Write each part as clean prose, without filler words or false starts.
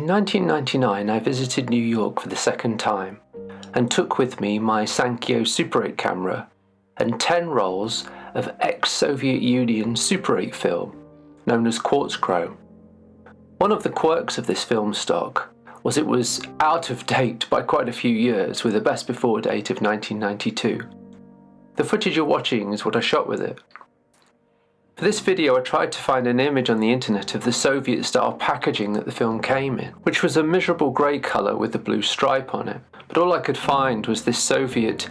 In 1999, I visited New York for the second time and took with me my Sankyo Super 8 camera and 10 rolls of ex-Soviet Union Super 8 film, known as Quartzchrome. One of the quirks of this film stock was it was out of date by quite a few years, with a best before date of 1992. The footage you're watching is what I shot with it. For this video I tried to find an image on the internet of the Soviet-style packaging that the film came in, which was a miserable grey colour with a blue stripe on it, but all I could find was this Soviet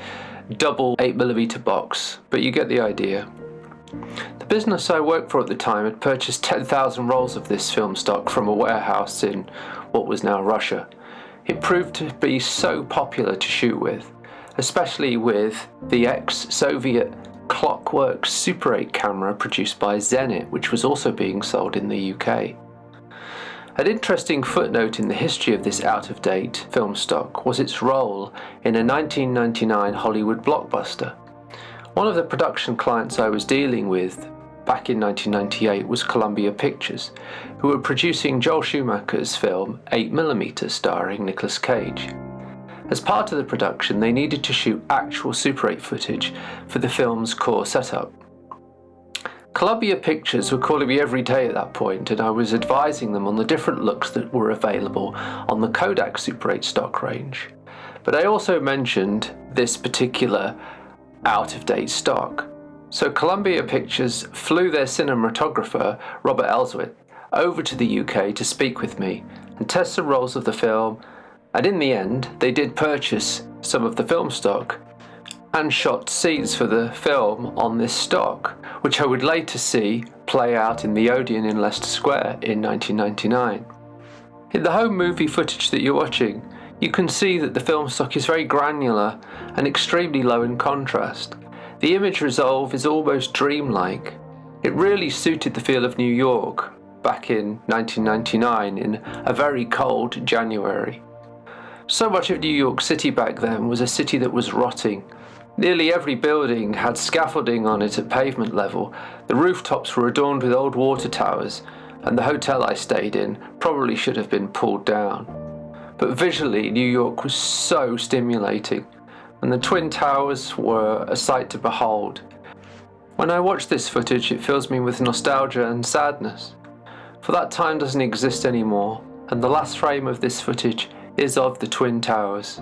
double 8mm box, but you get the idea. The business I worked for at the time had purchased 10,000 rolls of this film stock from a warehouse in what was now Russia. It proved to be so popular to shoot with, especially with the ex-Soviet Clockwork Super 8 camera produced by Zenit, which was also being sold in the UK. An interesting footnote in the history of this out-of-date film stock was its role in a 1999 Hollywood Blockbuster. One of the production clients I was dealing with back in 1998 was Columbia Pictures, who were producing Joel Schumacher's film 8mm starring Nicolas Cage. As part of the production, they needed to shoot actual Super 8 footage for the film's core setup. Columbia Pictures were calling me every day at that point, and I was advising them on the different looks that were available on the Kodak Super 8 stock range. But I also mentioned this particular out-of-date stock. So Columbia Pictures flew their cinematographer, Robert Elswit, over to the UK to speak with me and test some rolls of the film, and in the end they did purchase some of the film stock and shot scenes for the film on this stock, which I would later see play out in the Odeon in Leicester Square in 1999. In the home movie footage that you're watching, you can see that the film stock is very granular and extremely low in contrast. The image resolve is almost dreamlike. It really suited the feel of New York back in 1999 in a very cold January. So much of New York City back then was a city that was rotting. Nearly every building had scaffolding on it at pavement level, the rooftops were adorned with old water towers, and the hotel I stayed in probably should have been pulled down. But visually, New York was so stimulating, and the Twin Towers were a sight to behold. When I watch this footage, it fills me with nostalgia and sadness, for that time doesn't exist anymore, and the last frame of this footage is of the Twin Towers.